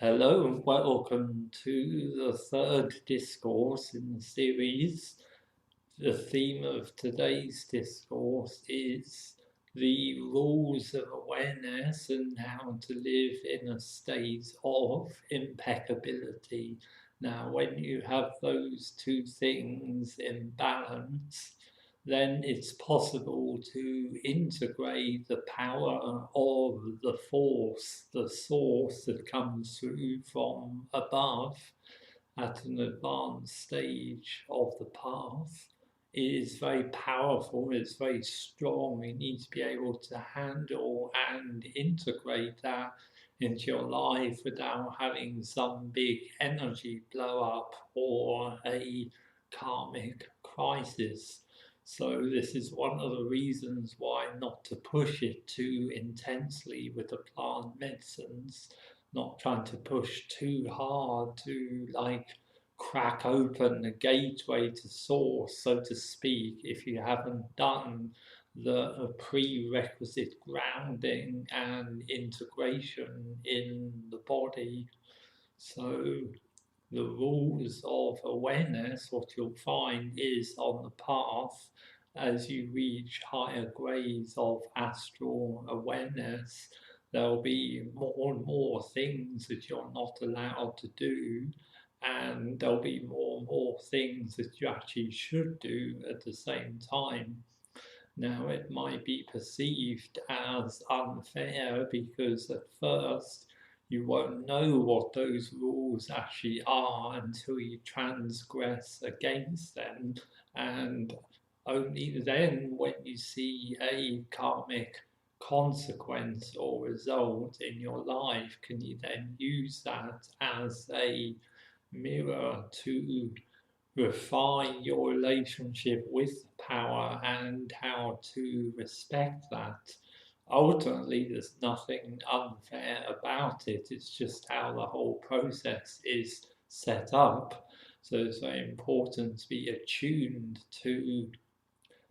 Hello and welcome to the third discourse in the series. The theme of today's discourse is the rules of awareness and how to live in a state of impeccability. Now, when you have those two things in balance, then it's possible to integrate the power of the force, the source that comes through from above at an advanced stage of the path. It is very powerful, it's very strong. You need to be able to handle and integrate that into your life without having some big energy blow up or a karmic crisis. So this is one of the reasons why not to push it too intensely with the plant medicines, not trying to push too hard to crack open the gateway to source, so to speak, if you haven't done the prerequisite grounding and integration in the body. So the rules of awareness, what you'll find is on the path as you reach higher grades of astral awareness, there'll be more and more things that you're not allowed to do, and there'll be more and more things that you actually should do at the same time. Now, it might be perceived as unfair because at first you won't know what those rules actually are until you transgress against them, and only then, when you see a karmic consequence or result in your life, can you then use that as a mirror to refine your relationship with power and how to respect that. Ultimately, there's nothing unfair about it, it's just how the whole process is set up. So it's very important to be attuned to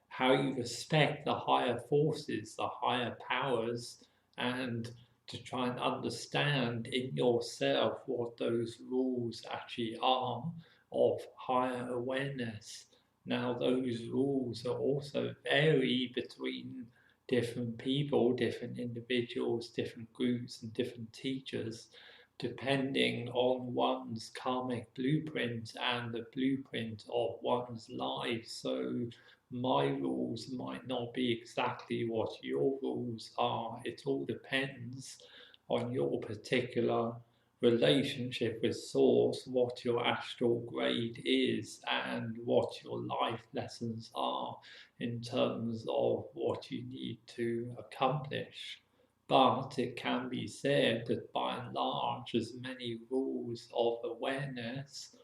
how you respect the higher forces, the higher powers, and to try and understand in yourself what those rules actually are of higher awareness. Now, those rules are also vary between different people, different individuals, different groups, and different teachers, depending on one's karmic blueprint and the blueprint of one's life. So, my rules might not be exactly what your rules are. It all depends on your particular relationship with Source, what your astral grade is, and what your life lessons are in terms of what you need to accomplish. But it can be said that by and large, as many rules of awareness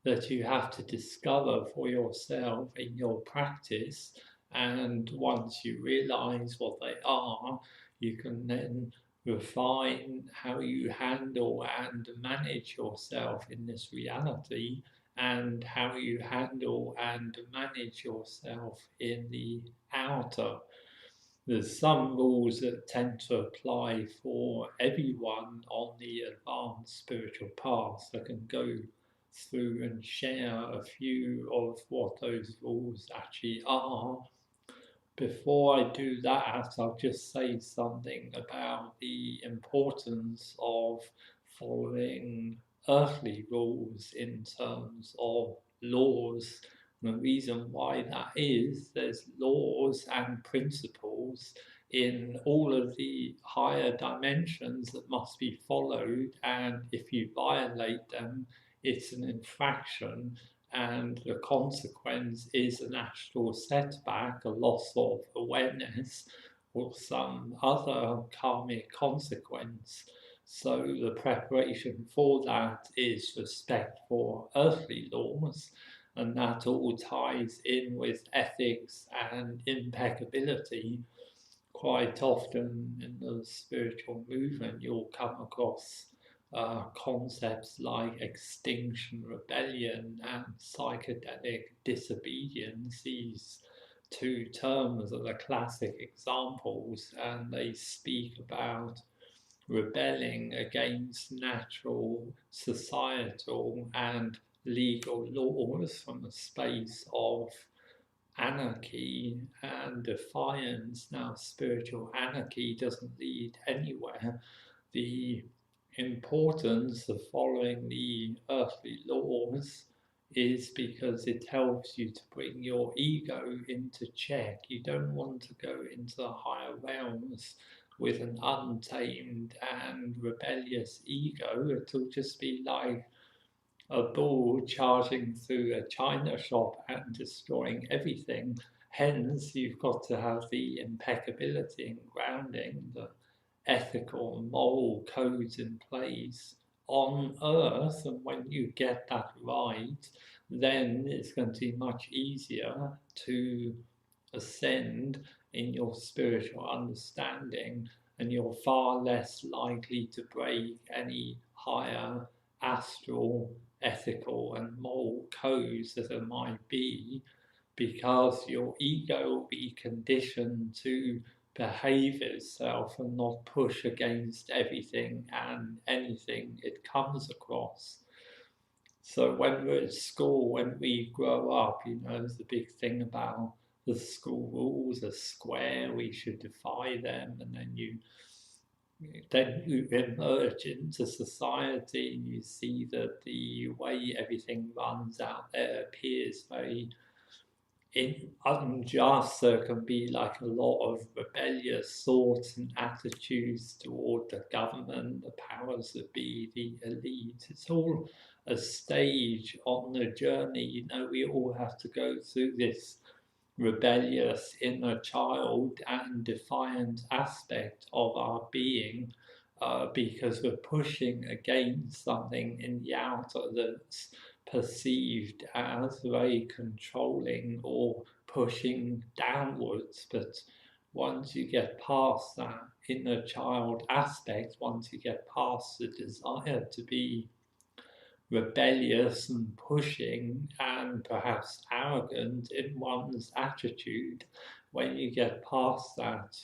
that you have to discover for yourself in your practice. And once you realize what they are, you can then refine how you handle and manage yourself in this reality, and how you handle and manage yourself in the outer. There's some rules that tend to apply for everyone on the advanced spiritual path. I can go through and share a few of what those rules actually are. Before I do that, I'll just say something about the importance of following earthly rules in terms of laws. And the reason why that is, there's laws and principles in all of the higher dimensions that must be followed, and if you violate them, it's an infraction, and the consequence is an astral setback, a loss of awareness, or some other karmic consequence. So the preparation for that is respect for earthly laws, and that all ties in with ethics and impeccability. Quite often in the spiritual movement, you'll come across concepts like extinction rebellion and psychedelic disobedience. These two terms are the classic examples, and they speak about rebelling against natural, societal, and legal laws from a space of anarchy and defiance. Now, spiritual anarchy doesn't lead anywhere. The importance of following the earthly laws is because it helps you to bring your ego into check. You don't want to go into the higher realms with an untamed and rebellious ego. It'll just be like a bull charging through a china shop and destroying everything. Hence, you've got to have the impeccability and grounding, the ethical and moral codes in place on earth. And when you get that right, then it's going to be much easier to ascend in your spiritual understanding, and you're far less likely to break any higher astral, ethical, and moral codes that there might be, because your ego will be conditioned to behave itself and not push against everything and anything it comes across. So when we're at school, when we grow up, there's the big thing about the school rules are square, we should defy them, and then you emerge into society and you see that the way everything runs out there appears very unjust. There can be like a lot of rebellious thoughts and attitudes toward the government, the powers that be, the elite. It's all a stage on the journey. We all have to go through this rebellious inner child and defiant aspect of our being, because we're pushing against something in the outer that's perceived as very controlling or pushing downwards. But once you get past that inner child aspect, once you get past the desire to be rebellious and pushing and perhaps arrogant in one's attitude, when you get past that,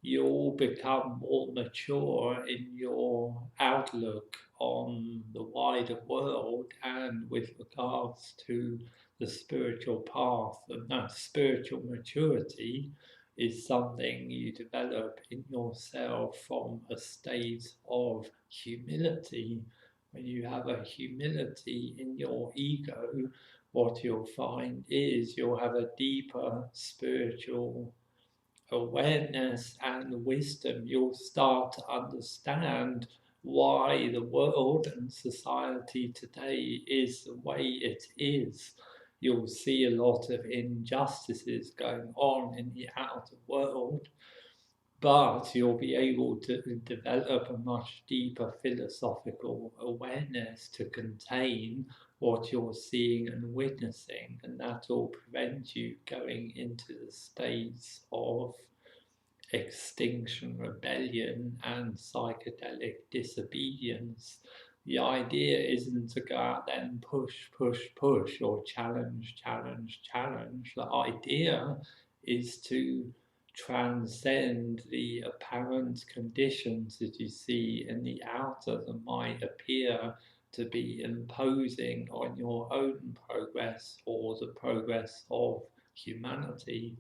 you'll become more mature in your outlook on the wider world and with regards to the spiritual path. And that spiritual maturity is something you develop in yourself from a state of humility. When you have a humility in your ego, what you'll find is you'll have a deeper spiritual awareness and wisdom. You'll start to understand why the world and society today is the way it is. You'll see a lot of injustices going on in the outer world, but you'll be able to develop a much deeper philosophical awareness to contain what you're seeing and witnessing, and that will prevent you going into the states of extinction, rebellion, and psychedelic disobedience. The idea isn't to go out there and push, or challenge. The idea is to transcend the apparent conditions that you see in the outer that might appear to be imposing on your own progress or the progress of humanity.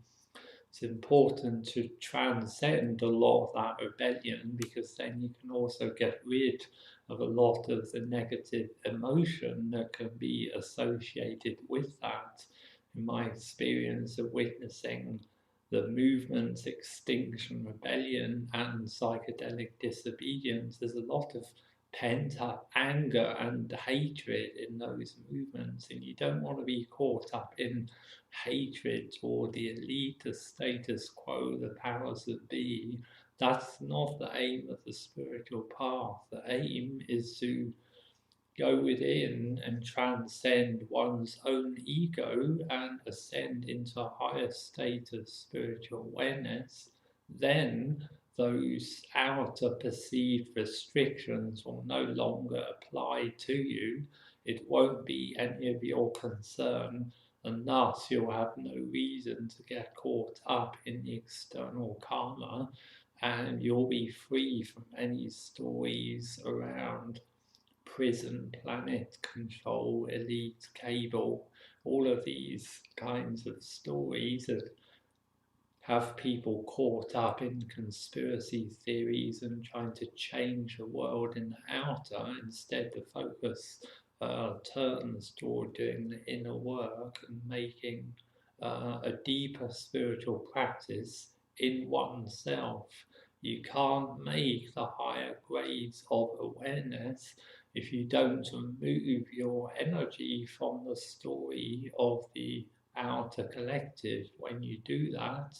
It's important to transcend a lot of that rebellion, because then you can also get rid of a lot of the negative emotion that can be associated with that. In my experience of witnessing the movements, extinction, rebellion, and psychedelic disobedience, there's a lot of pent up anger and hatred in those movements, and you don't want to be caught up in hatred toward the elite, the status quo, the powers that be. That's not the aim of the spiritual path. The aim is to go within and transcend one's own ego and ascend into a higher state of spiritual awareness. Then those outer perceived restrictions will no longer apply to you. It won't be any of your concern, and thus you'll have no reason to get caught up in the external karma and you'll be free from any stories around prison, planet, control, elite, cable, all of these kinds of stories that have people caught up in conspiracy theories and trying to change the world in the outer instead the focus turns toward doing the inner work and making a deeper spiritual practice in oneself. You can't make the higher grades of awareness if you don't remove your energy from the story of the outer collective. When you do that,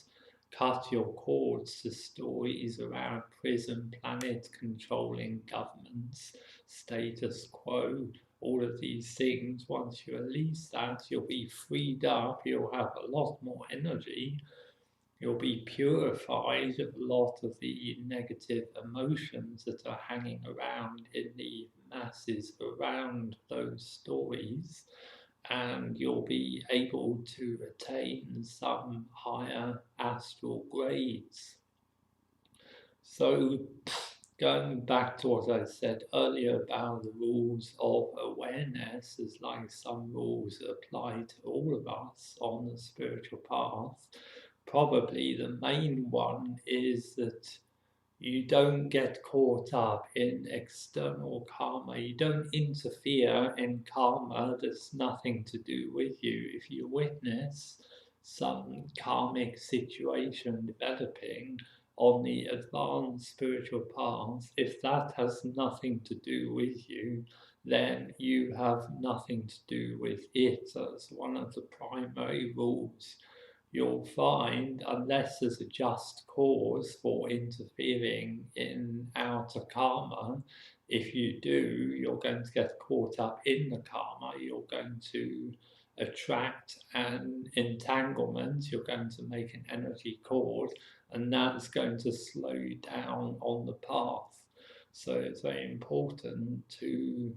cut your cords to stories around prison, planet, controlling governments, status quo, all of these things. Once you release that, you'll be freed up, you'll have a lot more energy, you'll be purified of a lot of the negative emotions that are hanging around in the masses around those stories, and you'll be able to attain some higher astral grades. So, going back to what I said earlier about the rules of awareness, there's like some rules that apply to all of us on the spiritual path. Probably the main one is that you don't get caught up in external karma. You don't interfere in karma that's nothing to do with you. If you witness some karmic situation developing on the advanced spiritual path, if that has nothing to do with you, then you have nothing to do with it. That's one of the primary rules. You'll find, unless there's a just cause for interfering in outer karma, if you do, you're going to get caught up in the karma, you're going to attract an entanglement, you're going to make an energy cord, and that's going to slow you down on the path. So it's very important to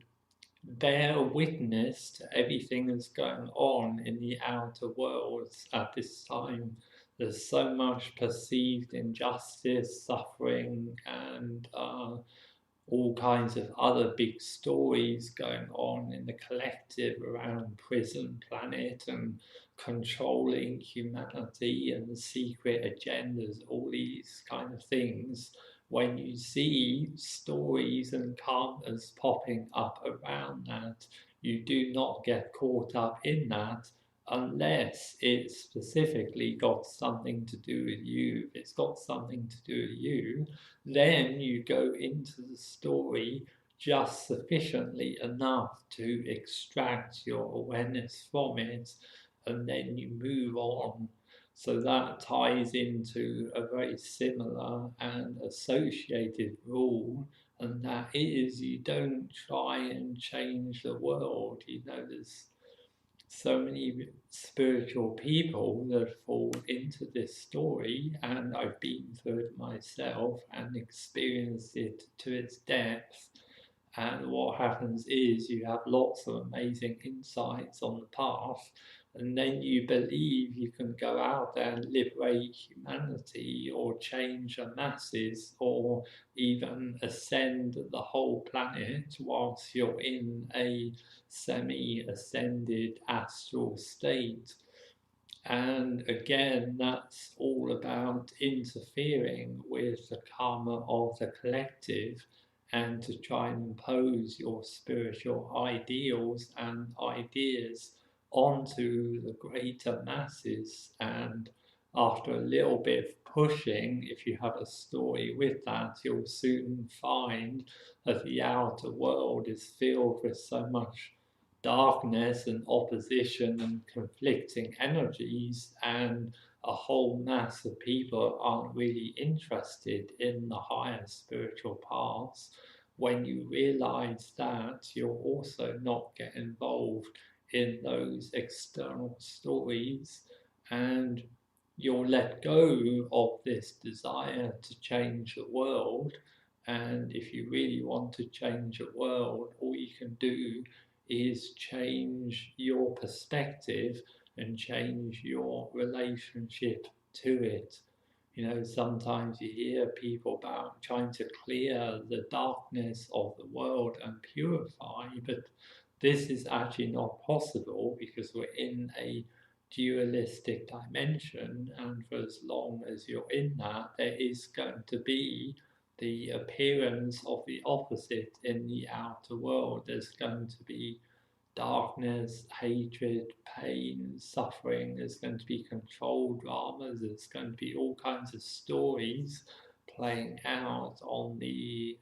bear witness to everything that's going on in the outer world at this time. There's so much perceived injustice, suffering, and all kinds of other big stories going on in the collective around prison planet and controlling humanity and the secret agendas, all these kind of things. When you see stories and karmas popping up around that, you do not get caught up in that unless it's specifically got something to do with you. If it's got something to do with you, then you go into the story just sufficiently enough to extract your awareness from it, and then you move on. So that ties into a very similar and associated rule, and that is you don't try and change the world. You know, there's so many spiritual people that fall into this story, and I've been through it myself and experienced it to its depth. And what happens is you have lots of amazing insights on the path, and then you believe you can go out there and liberate humanity or change the masses or even ascend the whole planet whilst you're in a semi-ascended astral state. And again, that's all about interfering with the karma of the collective and to try and impose your spiritual ideals and ideas onto the greater masses. And after a little bit of pushing, if you have a story with that, you'll soon find that the outer world is filled with so much darkness and opposition and conflicting energies, and a whole mass of people aren't really interested in the higher spiritual paths. When you realize that, you'll also not get involved in those external stories, and you'll let go of this desire to change the world. And if you really want to change the world, all you can do is change your perspective and change your relationship to it. Sometimes you hear people about trying to clear the darkness of the world and purify, but this is actually not possible because we're in a dualistic dimension, and for as long as you're in that, there is going to be the appearance of the opposite in the outer world. There's going to be darkness, hatred, pain, suffering. There's going to be control dramas. There's going to be all kinds of stories playing out on the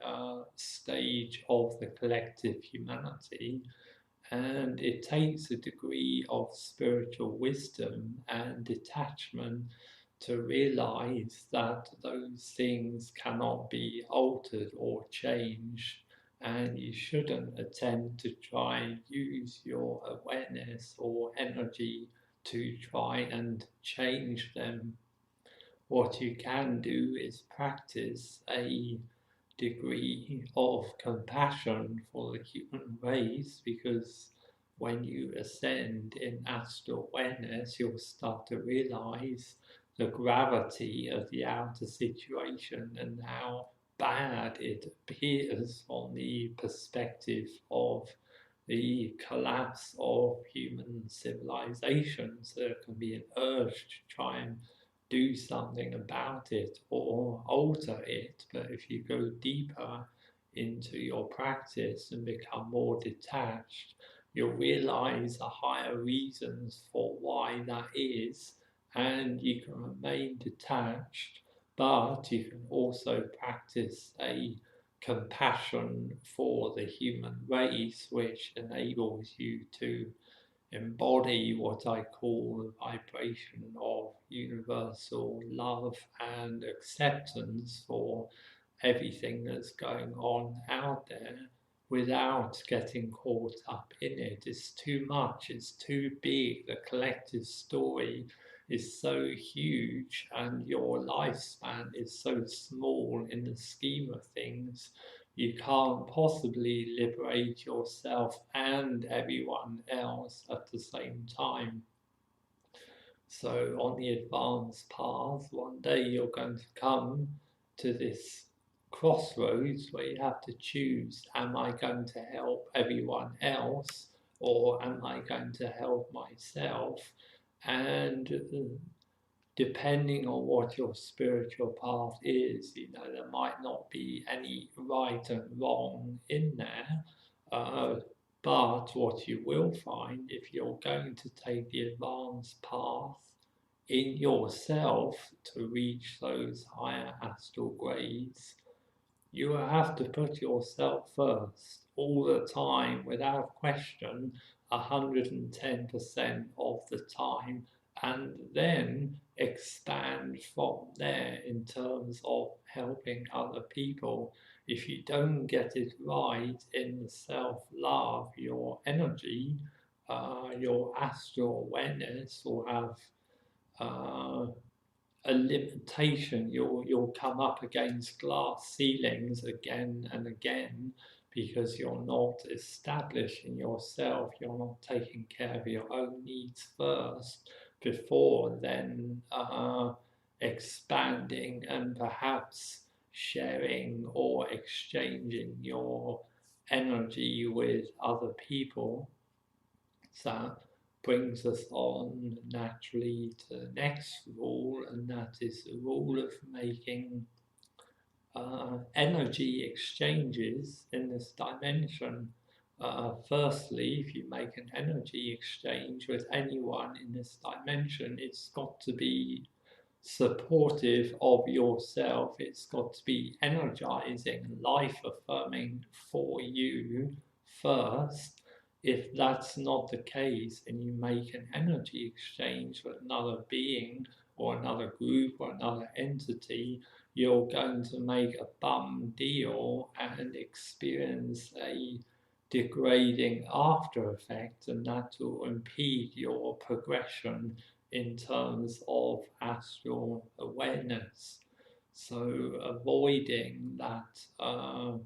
stage of the collective humanity. And it takes a degree of spiritual wisdom and detachment to realize that those things cannot be altered or changed, and you shouldn't attempt to try and use your awareness or energy to try and change them. What you can do is practice a degree of compassion for the human race, because when you ascend in astral awareness, you'll start to realize the gravity of the outer situation and how bad it appears from the perspective of the collapse of human civilization. So there can be an urge to try and do something about it or alter it. But if you go deeper into your practice and become more detached, you'll realize the higher reasons for why that is, and you can remain detached, but you can also practice a compassion for the human race, which enables you to embody what I call the vibration of universal love and acceptance for everything that's going on out there without getting caught up in it. It's too much, it's too big. The collective story is so huge, and your lifespan is so small in the scheme of things. You can't possibly liberate yourself and everyone else at the same time. So on the advanced path, one day you're going to come to this crossroads where you have to choose, am I going to help everyone else, or am I going to help myself? And depending on what your spiritual path is, there might not be any right and wrong in there. But what you will find, if you're going to take the advanced path in yourself to reach those higher astral grades, you have to put yourself first all the time, without question, 110% of the time, and then expand from there in terms of helping other people. If you don't get it right in the self-love, your energy, your astral awareness will have a limitation. You'll come up against glass ceilings again and again, because you're not establishing yourself, you're not taking care of your own needs first before then expanding and perhaps sharing or exchanging your energy with other people. So brings us on naturally to the next rule, and that is the rule of making energy exchanges in this dimension. Firstly, if you make an energy exchange with anyone in this dimension, it's got to be supportive of yourself. It's got to be energizing, life affirming for you first. If that's not the case and you make an energy exchange with another being or another group or another entity, you're going to make a bum deal and experience a degrading after effect, and that will impede your progression in terms of astral awareness. So avoiding that,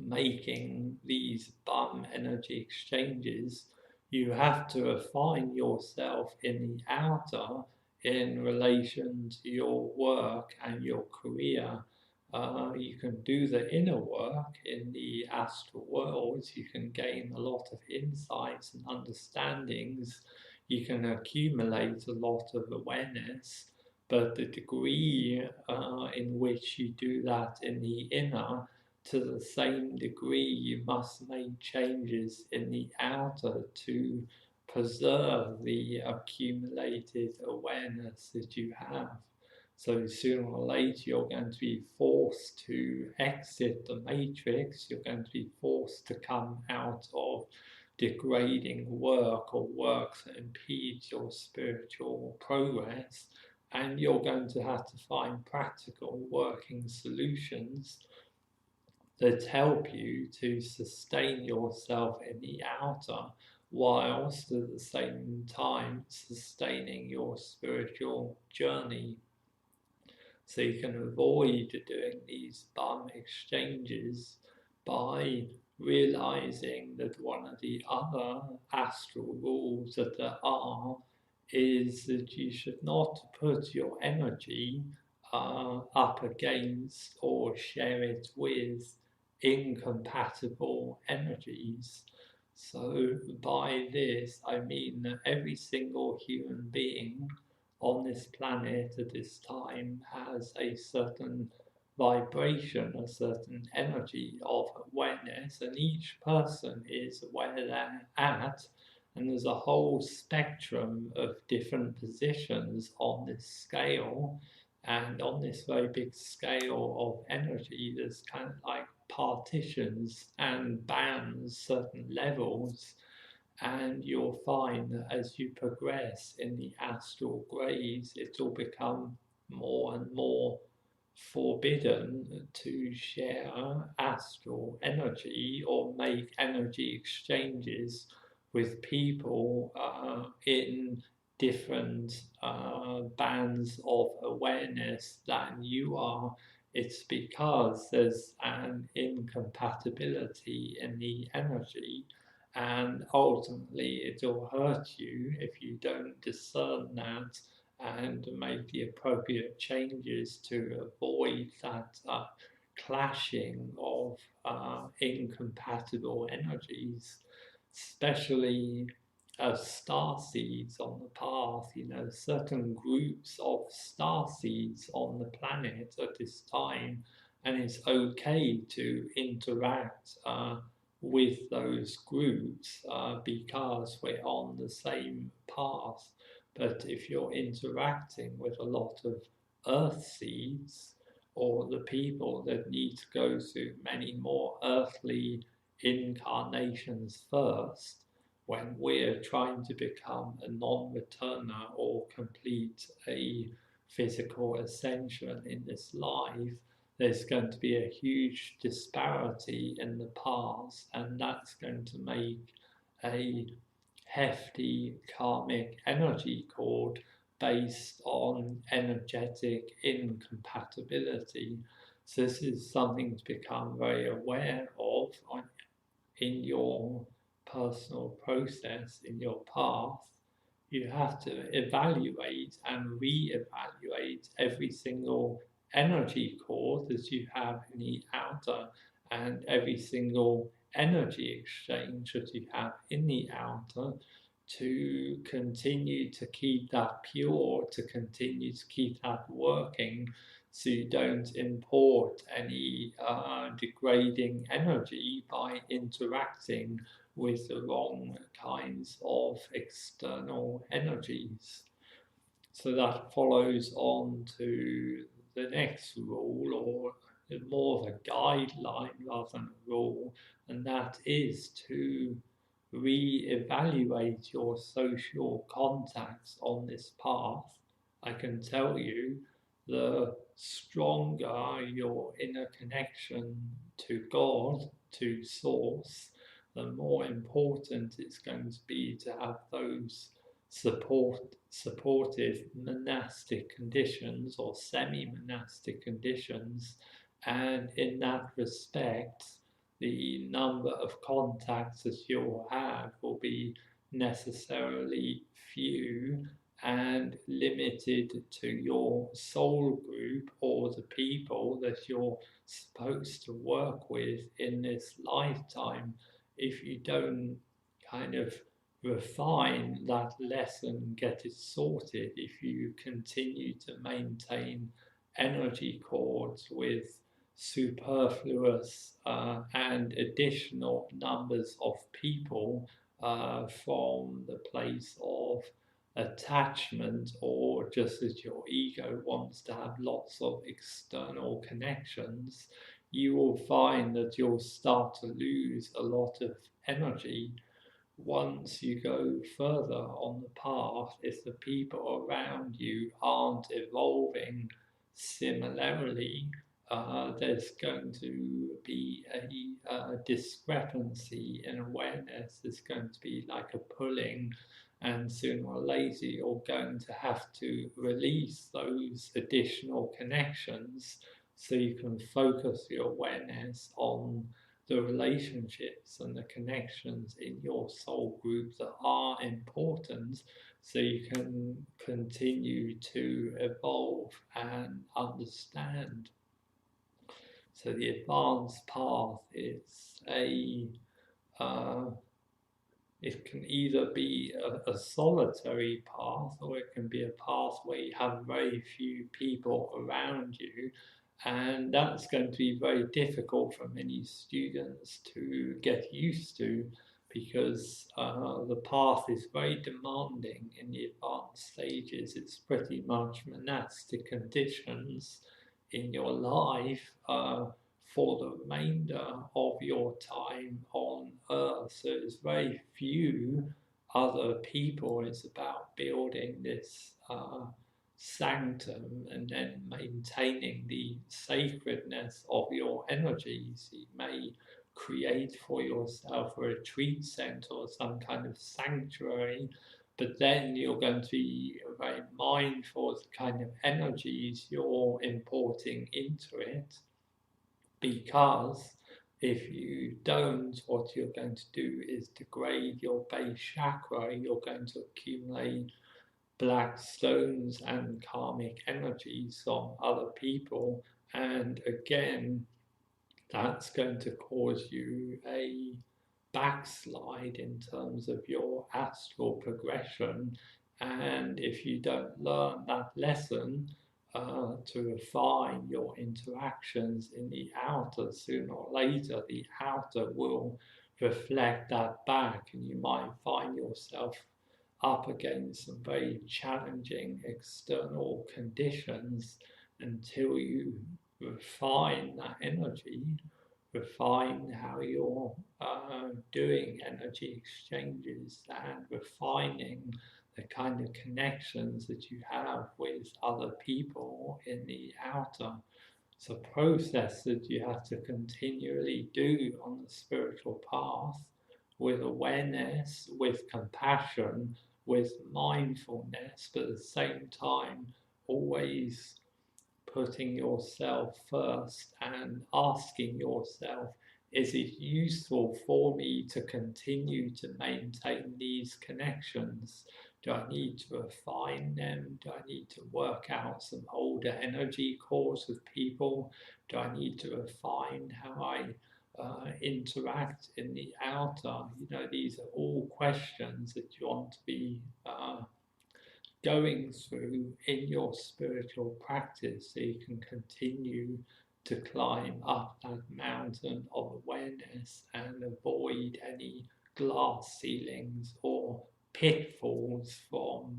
making these bum energy exchanges, you have to refine yourself in the outer in relation to your work and your career. You can do the inner work in the astral worlds. You can gain a lot of insights and understandings. You can accumulate a lot of awareness, but the degree in which you do that in the inner, to the same degree you must make changes in the outer to preserve the accumulated awareness that you have. So sooner or later you're going to be forced to exit the matrix, you're going to be forced to come out of degrading work or work that impedes your spiritual progress, and you're going to have to find practical working solutions that help you to sustain yourself in the outer, whilst at the same time sustaining your spiritual journey. So you can avoid doing these bum exchanges by realizing that one of the other astral rules that there are is that you should not put your energy up against or share it with incompatible energies. So by this I mean that every single human being on this planet at this time has a certain vibration, a certain energy of awareness, and each person is where they're at, and there's a whole spectrum of different positions on this scale. And on this very big scale of energy, there's kind of like partitions and bands, certain levels, and you'll find that as you progress in the astral grades, it'll become more and more forbidden to share astral energy or make energy exchanges with people in different bands of awareness than you are. It's because there's an incompatibility in the energy, and ultimately it'll hurt you if you don't discern that and make the appropriate changes to avoid that clashing of incompatible energies, especially as star seeds on the path. You know, certain groups of star seeds on the planet at this time, and it's okay to interact with those groups because we're on the same path. But if you're interacting with a lot of earth seeds, or the people that need to go through many more earthly incarnations first, when we're trying to become a non-returner or complete a physical ascension in this life, there's going to be a huge disparity in the paths, and that's going to make a hefty karmic energy cord based on energetic incompatibility. So this is something to become very aware of in your personal process, in your path. You have to evaluate and re-evaluate every single energy core that you have in the outer, and every single energy exchange that you have in the outer, to continue to keep that pure, to continue to keep that working, so you don't import any degrading energy by interacting with the wrong kinds of external energies. So that follows on to the next rule, or more of a guideline rather than a rule, and that is to re-evaluate your social contacts on this path. I can tell you, the stronger your inner connection to God, to Source, the more important it's going to be to have those supportive monastic conditions or semi-monastic conditions, and in that respect the number of contacts that you'll have will be necessarily few, and limited to your soul group or the people that you're supposed to work with in this lifetime, if you don't kind of refine that lesson, get it sorted, if you continue to maintain energy cords with superfluous and additional numbers of people from the place of attachment, or just as your ego wants to have lots of external connections, you will find that you'll start to lose a lot of energy. Once you go further on the path, if the people around you aren't evolving similarly, there's going to be a discrepancy in awareness. There's going to be like a pulling, and sooner or later you're going to have to release those additional connections so you can focus your awareness on the relationships and the connections in your soul group that are important, so you can continue to evolve and understand. So the advanced path is it can either be a solitary path, or it can be a path where you have very few people around you, and that's going to be very difficult for many students to get used to, because the path is very demanding in the advanced stages. It's pretty much monastic conditions in your life for the remainder of your time on earth. So there's very few other people. It's about building this sanctum and then maintaining the sacredness of your energies. You may create for yourself a retreat center or some kind of sanctuary, but then you're going to be very mindful of the kind of energies you're importing into it, because if you don't, what you're going to do is degrade your base chakra. You're going to accumulate black stones and karmic energies from other people, and again, that's going to cause you a backslide in terms of your astral progression. And if you don't learn that lesson to refine your interactions in the outer, sooner or later the outer will reflect that back, and you might find yourself up against some very challenging external conditions until you refine that energy, refine how you're doing energy exchanges, and refining the kind of connections that you have with other people in the outer. It's a process that you have to continually do on the spiritual path, with awareness, with compassion, with mindfulness, but at the same time always putting yourself first and asking yourself, is it useful for me to continue to maintain these connections? Do I need to refine them? Do I need to work out some older energy cores with people? Do I need to refine how I interact in the outer? You know, these are all questions that you want to be going through in your spiritual practice, so you can continue to climb up that mountain of awareness and avoid any glass ceilings or pitfalls from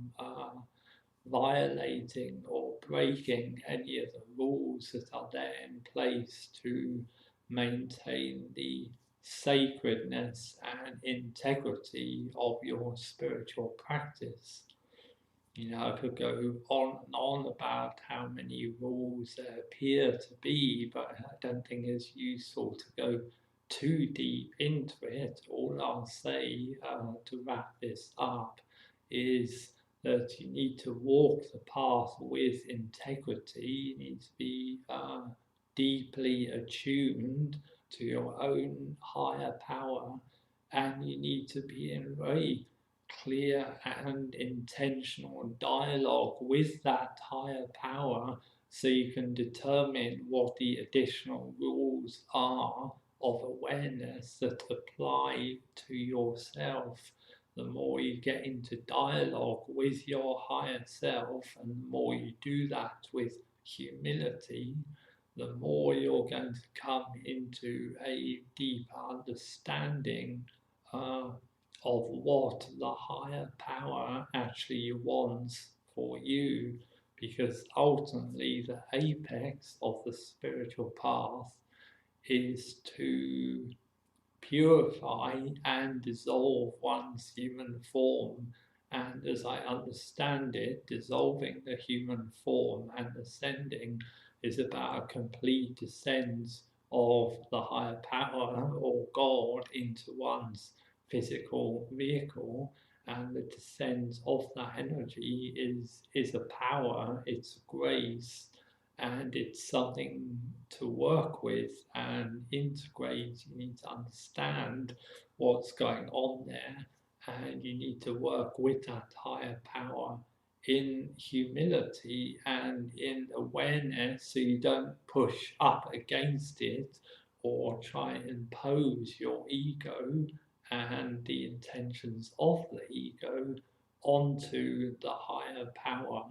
violating or breaking any of the rules that are there in place to maintain the sacredness and integrity of your spiritual practice. You know, I could go on and on about how many rules there appear to be, but I don't think it's useful to go too deep into it. All I'll say to wrap this up is that you need to walk the path with integrity. You need to be deeply attuned to your own higher power, and you need to be in very clear and intentional dialogue with that higher power, so you can determine what the additional rules are of awareness that apply to yourself. The more you get into dialogue with your higher self, and the more you do that with humility, the more you're going to come into a deeper understanding of what the higher power actually wants for you, because ultimately the apex of the spiritual path is to purify and dissolve one's human form. And as I understand it, dissolving the human form and ascending is about a complete descent of the higher power or God into one's physical vehicle. And the descent of that energy is a power, it's grace, and it's something to work with and integrate. You need to understand what's going on there, and you need to work with that higher power in humility and in awareness, so you don't push up against it or try and impose your ego and the intentions of the ego onto the higher power.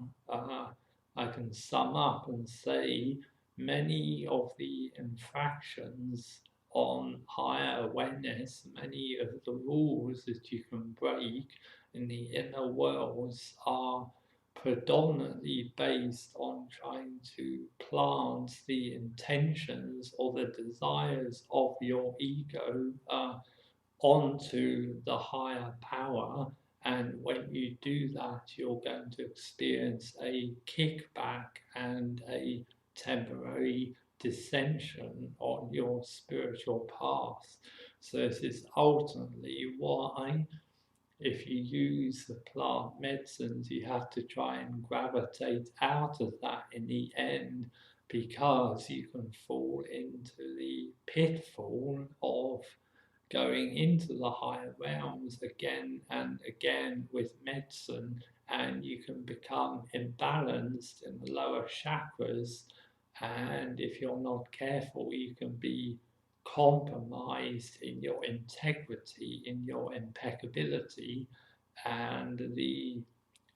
I can sum up and say many of the infractions on higher awareness, many of the rules that you can break in the inner worlds are predominantly based on trying to plant the intentions or the desires of your ego onto the higher power. And when you do that, you're going to experience a kickback and a temporary dissension on your spiritual path. So this is ultimately why, if you use the plant medicines, you have to try and gravitate out of that in the end, because you can fall into the pitfall of going into the higher realms again and again with medicine, and you can become imbalanced in the lower chakras. And if you're not careful, you can be compromised in your integrity, in your impeccability, and the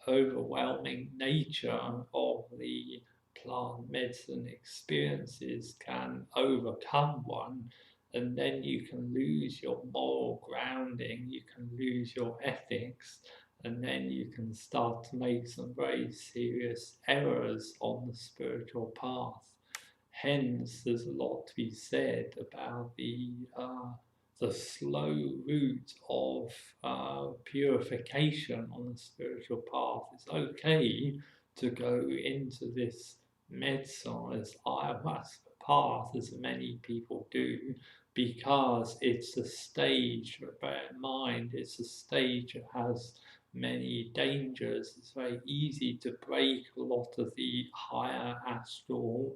overwhelming nature of the plant medicine experiences can overcome one, and then you can lose your moral grounding, you can lose your ethics, and then you can start to make some very serious errors on the spiritual path. Hence, there's a lot to be said about the slow route of purification on the spiritual path. It's okay to go into this medicine, this ayahuasca path, as many people do, because it's a stage, bear in mind, it's a stage that has many dangers. It's very easy to break a lot of the higher astral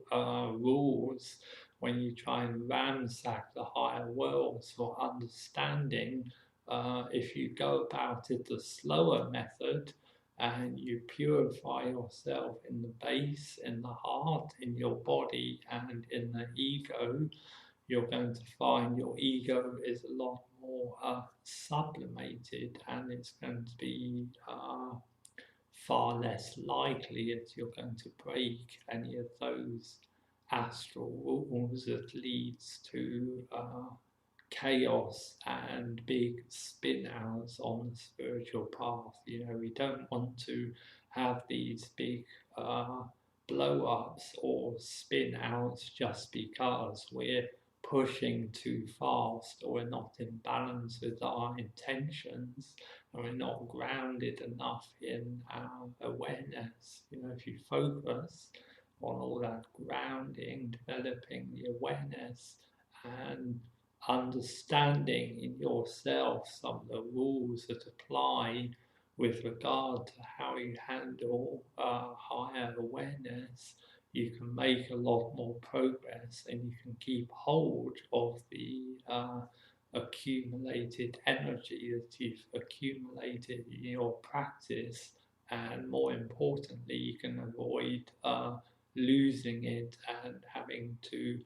rules when you try and ransack the higher worlds for understanding. If you go about it the slower method and you purify yourself in the base, in the heart, in your body, and in the ego, you're going to find your ego is a lot more sublimated, and it's going to be far less likely that you're going to break any of those astral rules that leads to chaos and big spin outs on the spiritual path. You know, we don't want to have these big blow ups or spin outs just because we're pushing too fast, or we're not in balance with our intentions, and we're not grounded enough in our awareness. You know, if you focus on all that grounding, developing the awareness and understanding in yourself some of the rules that apply with regard to how you handle higher awareness, you can make a lot more progress, and you can keep hold of the accumulated energy that you've accumulated in your practice, and more importantly, you can avoid losing it and having to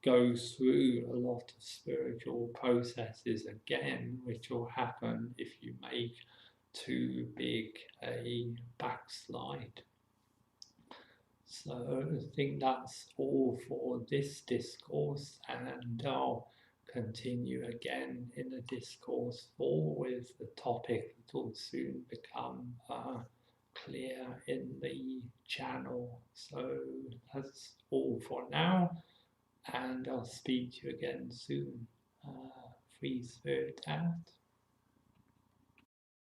go through a lot of spiritual processes again, which will happen if you make too big a backslide. So I think that's all for this discourse, and I'll continue again in a discourse 4 with the topic that will soon become clear in the channel. So that's all for now, and I'll speak to you again soon. Free spirit out.